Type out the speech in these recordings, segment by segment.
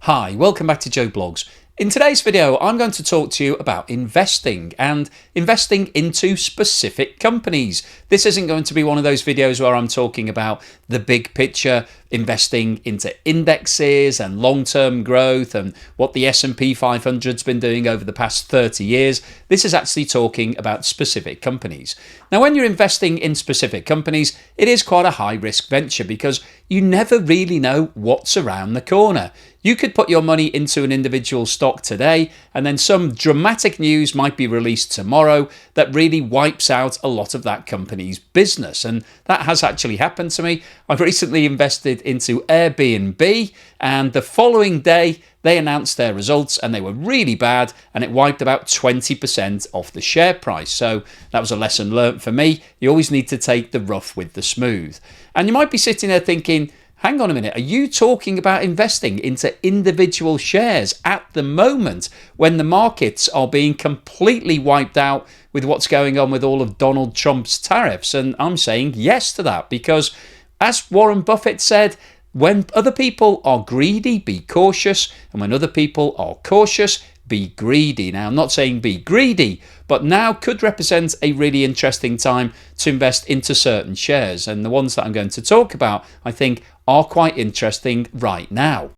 Hi, welcome back to Joe Blogs. In today's video, I'm going to talk to you about investing and investing into specific companies. This isn't going to be one of those videos where I'm talking about the big picture, investing into indexes and long-term growth and what the S&P 500's been doing over the past 30 years. This is actually talking about specific companies. Now, when you're investing in specific companies, it is quite a high-risk venture because you never really know what's around the corner. You could put your money into an individual stock today and then some dramatic news might be released tomorrow that really wipes out a lot of that company's business. And that has actually happened to me. I've recently invested into Airbnb and the following day they announced their results and they were really bad and it wiped about 20% off the share price. So that was a lesson learnt for me. You always need to take the rough with the smooth. And you might be sitting there thinking, hang on a minute, are you talking about investing into individual shares at the moment when the markets are being completely wiped out with what's going on with all of Donald Trump's tariffs? And I'm saying yes to that because, as Warren Buffett said, when other people are greedy, be cautious, and when other people are cautious, be greedy. Now, I'm not saying be greedy, but now could represent a really interesting time to invest into certain shares. And the ones that I'm going to talk about, I think, are quite interesting right now.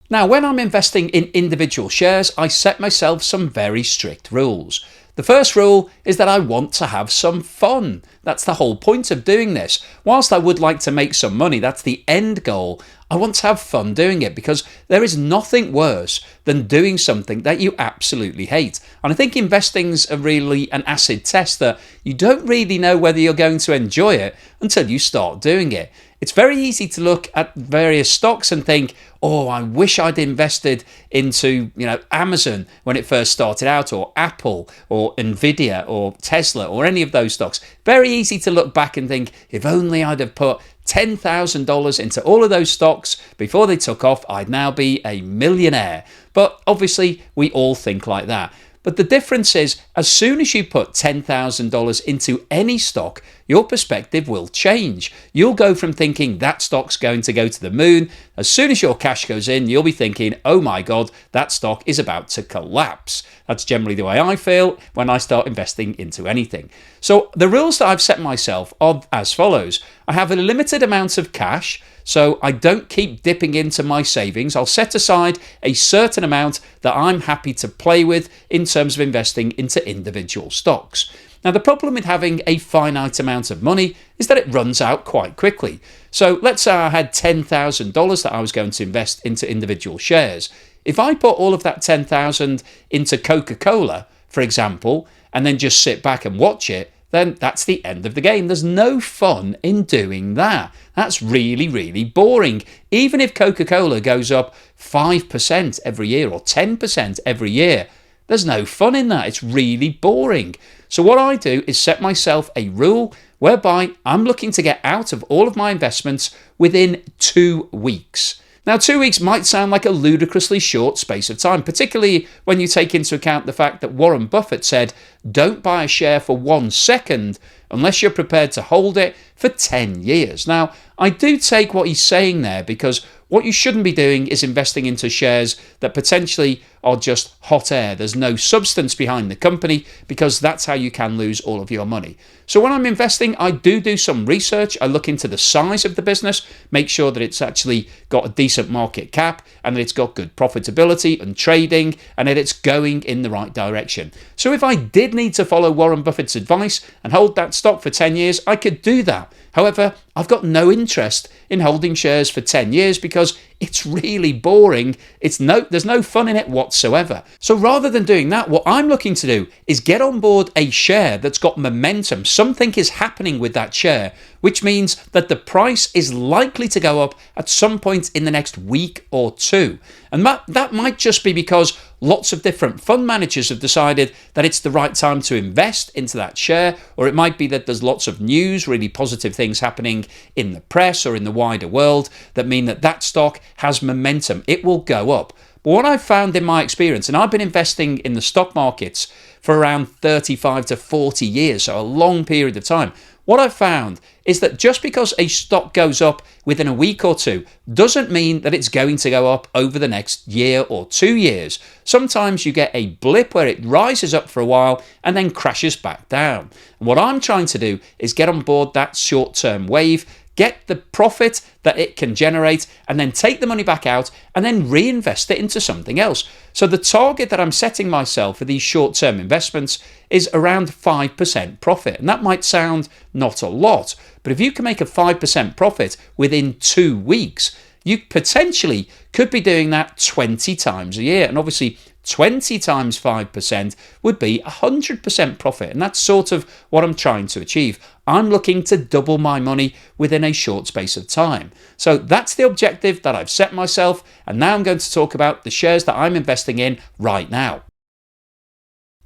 Now, when I'm investing in individual shares, I set myself some very strict rules. The first rule is that I want to have some fun. That's the whole point of doing this. Whilst I would like to make some money, that's the end goal, I want to have fun doing it because there is nothing worse than doing something that you absolutely hate. And I think investing's really an acid test that you don't really know whether you're going to enjoy it until you start doing it. It's very easy to look at various stocks and think, oh, I wish I'd invested into, Amazon when it first started out, or Apple, or Nvidia, or Tesla, or any of those stocks. Very easy to look back and think, if only I'd have put $10,000 into all of those stocks before they took off, I'd now be a millionaire. But obviously, we all think like that. But the difference is, as soon as you put $10,000 into any stock, your perspective will change. You'll go from thinking that stock's going to go to the moon. As soon as your cash goes in, you'll be thinking, oh my God, that stock is about to collapse. That's generally the way I feel when I start investing into anything. So the rules that I've set myself are as follows. I have a limited amount of cash, so I don't keep dipping into my savings. I'll set aside a certain amount that I'm happy to play with in terms of investing into individual stocks. Now, the problem with having a finite amount of money is that it runs out quite quickly. So let's say I had $10,000 that I was going to invest into individual shares. If I put all of that $10,000 into Coca-Cola, for example, and then just sit back and watch it, then that's the end of the game. There's no fun in doing that. That's really, really boring. Even if Coca-Cola goes up 5% every year or 10% every year, there's no fun in that. It's really boring. So what I do is set myself a rule whereby I'm looking to get out of all of my investments within 2 weeks. Now, 2 weeks might sound like a ludicrously short space of time, particularly when you take into account the fact that Warren Buffett said, don't buy a share for 1 second unless you're prepared to hold it for 10 years. Now, I do take what he's saying there because what you shouldn't be doing is investing into shares that potentially are just hot air. There's no substance behind the company because that's how you can lose all of your money. So when I'm investing, I do some research. I look into the size of the business, make sure that it's actually got a decent market cap and that it's got good profitability and trading and that it's going in the right direction. So if I did need to follow Warren Buffett's advice and hold that stock for 10 years, I could do that. However, I've got no interest in holding shares for 10 years because it's really boring. There's no fun in it whatsoever. So rather than doing that, what I'm looking to do is get on board a share that's got momentum. Something is happening with that share, which means that the price is likely to go up at some point in the next week or two. And that might just be because lots of different fund managers have decided that it's the right time to invest into that share, or it might be that there's lots of news, really positive things happening in the press or in the wider world that mean that that stock has momentum. It will go up. But what I've found in my experience, and I've been investing in the stock markets for around 35 to 40 years, so a long period of time, what I've found is that just because a stock goes up within a week or two doesn't mean that it's going to go up over the next year or 2 years. Sometimes you get a blip where it rises up for a while and then crashes back down. And what I'm trying to do is get on board that short-term wave, get the profit that it can generate, and then take the money back out and then reinvest it into something else. So the target that I'm setting myself for these short-term investments is around 5% profit. And that might sound not a lot, but if you can make a 5% profit within 2 weeks, you potentially could be doing that 20 times a year. And obviously 20 times 5% would be 100% profit. And that's sort of what I'm trying to achieve. I'm looking to double my money within a short space of time. So that's the objective that I've set myself. And now I'm going to talk about the shares that I'm investing in right now.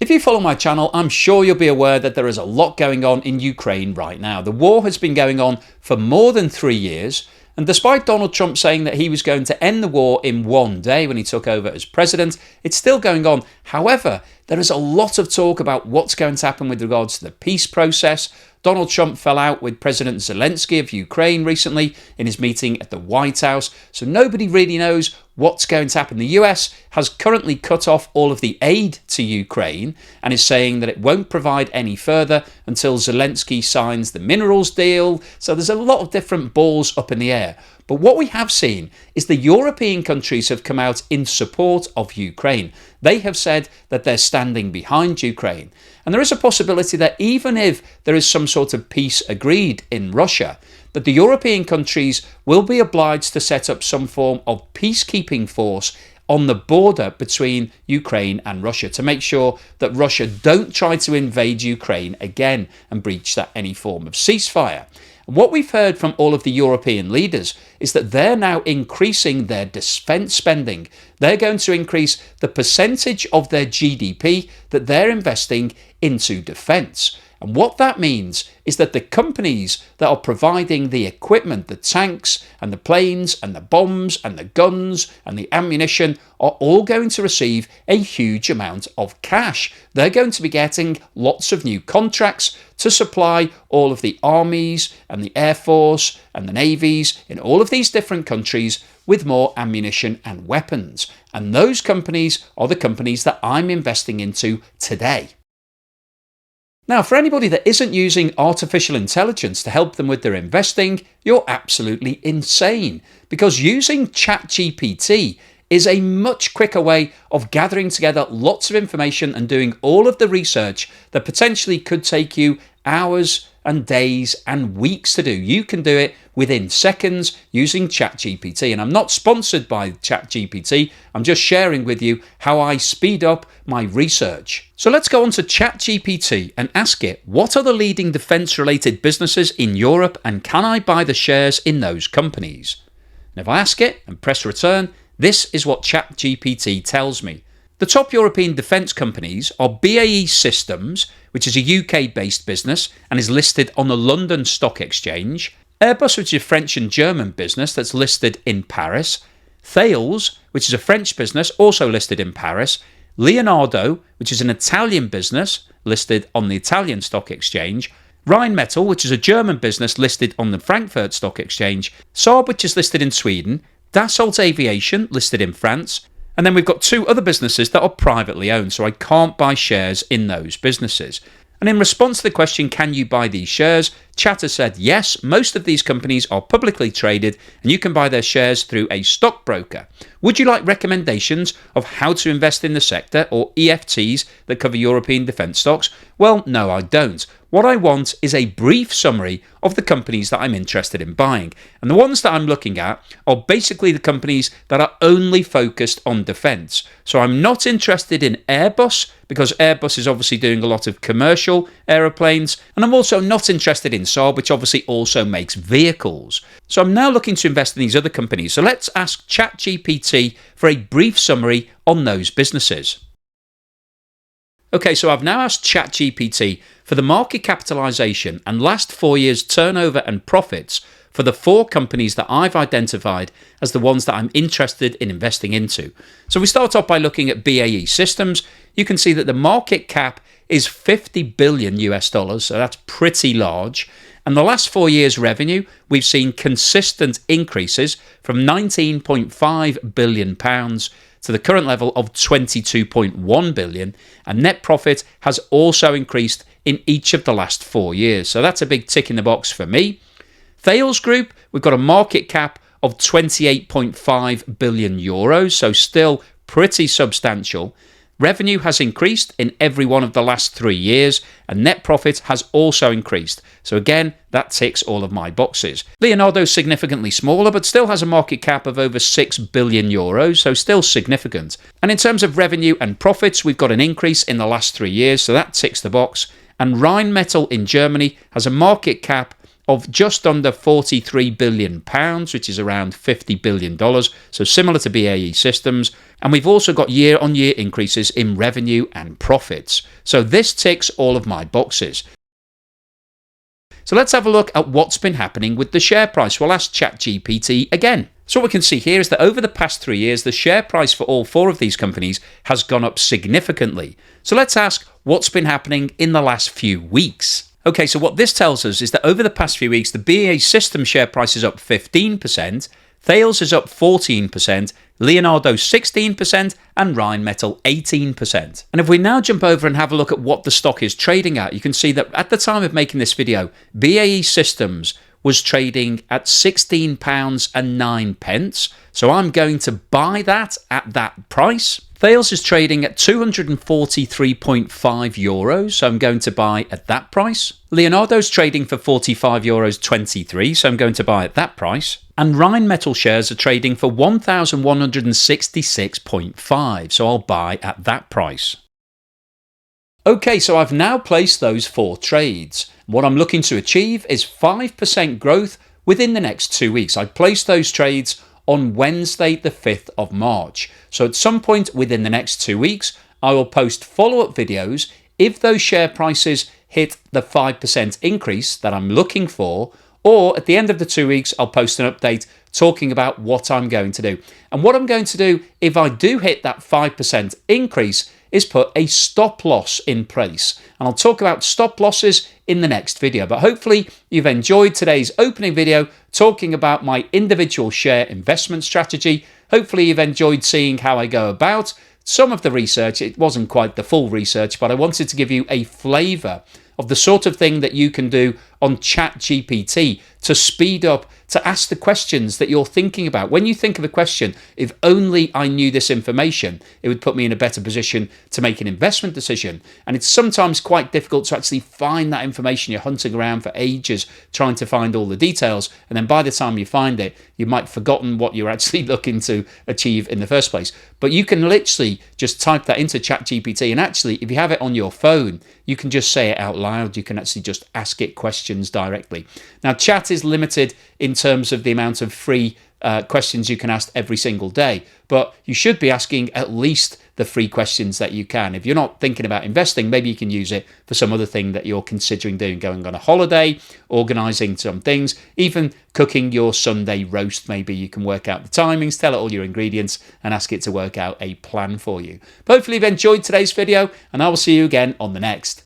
If you follow my channel, I'm sure you'll be aware that there is a lot going on in Ukraine right now. The war has been going on for more than 3 years. And despite Donald Trump saying that he was going to end the war in 1 day when he took over as president, it's still going on. However, there is a lot of talk about what's going to happen with regards to the peace process. Donald Trump fell out with President Zelensky of Ukraine recently in his meeting at the White House, so nobody really knows what's going to happen. The US has currently cut off all of the aid to Ukraine and is saying that it won't provide any further until Zelensky signs the minerals deal. So there's a lot of different balls up in the air. But what we have seen is the European countries have come out in support of Ukraine. They have said that they're standing behind Ukraine. And there is a possibility that even if there is some sort of peace agreed in Russia, that the European countries will be obliged to set up some form of peacekeeping force on the border between Ukraine and Russia to make sure that Russia don't try to invade Ukraine again and breach that any form of ceasefire. And what we've heard from all of the European leaders is that they're now increasing their defence spending. They're going to increase the percentage of their GDP that they're investing into defence. And what that means is that the companies that are providing the equipment, the tanks and the planes and the bombs and the guns and the ammunition are all going to receive a huge amount of cash. They're going to be getting lots of new contracts to supply all of the armies and the air force and the navies in all of these different countries with more ammunition and weapons. And those companies are the companies that I'm investing into today. Now, for anybody that isn't using artificial intelligence to help them with their investing, you're absolutely insane, because using ChatGPT is a much quicker way of gathering together lots of information and doing all of the research that potentially could take you hours and days and weeks to do. You can do it within seconds using ChatGPT. And I'm not sponsored by ChatGPT. I'm just sharing with you how I speed up my research. So let's go on to ChatGPT and ask it, what are the leading defense-related businesses in Europe and can I buy the shares in those companies? And if I ask it and press return, this is what ChatGPT tells me. The top European defence companies are BAE Systems, which is a UK-based business and is listed on the London Stock Exchange, Airbus, which is a French and German business that's listed in Paris, Thales, which is a French business also listed in Paris, Leonardo, which is an Italian business listed on the Italian Stock Exchange, Rheinmetall, which is a German business listed on the Frankfurt Stock Exchange, Saab, which is listed in Sweden, Dassault Aviation, listed in France, and then we've got 2 other businesses that are privately owned, so I can't buy shares in those businesses. And in response to the question, can you buy these shares? Chat has said yes, most of these companies are publicly traded and you can buy their shares through a stockbroker. Would you like recommendations of how to invest in the sector or EFTs that cover European defence stocks? Well, no, I don't. What I want is a brief summary of the companies that I'm interested in buying. And the ones that I'm looking at are basically the companies that are only focused on defence. So I'm not interested in Airbus because Airbus is obviously doing a lot of commercial aeroplanes. And I'm also not interested in Saab, which obviously also makes vehicles. So I'm now looking to invest in these other companies. So let's ask ChatGPT for a brief summary on those businesses. Okay, so I've now asked ChatGPT for the market capitalization and last 4 years turnover and profits for the 4 companies that I've identified as the ones that I'm interested in investing into. So we start off by looking at BAE Systems. You can see that the market cap is $50 billion US, so that's pretty large. And the last 4 years' revenue, we've seen consistent increases from £19.5 billion to the current level of £22.1 billion, and net profit has also increased in each of the last 4 years. So that's a big tick in the box for me. Thales Group, we've got a market cap of €28.5 billion, so still pretty substantial. Revenue has increased in every one of the last 3 years, and net profit has also increased. So again, that ticks all of my boxes. Leonardo is significantly smaller, but still has a market cap of over €6 billion, so still significant. And in terms of revenue and profits, we've got an increase in the last 3 years, so that ticks the box. And Rheinmetall in Germany has a market cap of just under £43 billion, which is around $50 billion, so similar to BAE Systems. And we've also got year-on-year increases in revenue and profits. So this ticks all of my boxes. So let's have a look at what's been happening with the share price. We'll ask ChatGPT again. So what we can see here is that over the past 3 years, the share price for all 4 of these companies has gone up significantly. So let's ask what's been happening in the last few weeks. Okay, so what this tells us is that over the past few weeks, the BAE Systems share price is up 15%, Thales is up 14%, Leonardo 16%, and Rheinmetall 18%. And if we now jump over and have a look at what the stock is trading at, you can see that at the time of making this video, BAE Systems was trading at £16.09. So I'm going to buy that at that price. Thales is trading at €243.5, so I'm going to buy at that price. Leonardo's trading for €45.23, so I'm going to buy at that price. And Rheinmetall shares are trading for $1,166.5, so I'll buy at that price. Okay, so I've now placed those 4 trades. What I'm looking to achieve is 5% growth within the next 2 weeks. I placed those trades on Wednesday, the 5th of March. So at some point within the next 2 weeks, I will post follow-up videos if those share prices hit the 5% increase that I'm looking for, or at the end of the 2 weeks, I'll post an update talking about what I'm going to do. And what I'm going to do if I do hit that 5% increase is put a stop loss in place. And I'll talk about stop losses in the next video. But hopefully you've enjoyed today's opening video talking about my individual share investment strategy. Hopefully you've enjoyed seeing how I go about some of the research. It wasn't quite the full research, but I wanted to give you a flavor of the sort of thing that you can do on ChatGPT to speed up, to ask the questions that you're thinking about. When you think of a question, if only I knew this information, it would put me in a better position to make an investment decision. And it's sometimes quite difficult to actually find that information. You're hunting around for ages trying to find all the details, and then by the time you find it, you might have forgotten what you're actually looking to achieve in the first place. But you can literally just type that into ChatGPT, and actually, if you have it on your phone, you can just say it out loud. You can actually just ask it questions directly. Now, chat is limited in terms of the amount of free questions you can ask every single day, but you should be asking at least the free questions that you can. If you're not thinking about investing, maybe you can use it for some other thing that you're considering doing, going on a holiday, organising some things, even cooking your Sunday roast. Maybe you can work out the timings, tell it all your ingredients, and ask it to work out a plan for you. But hopefully you've enjoyed today's video, and I will see you again on the next.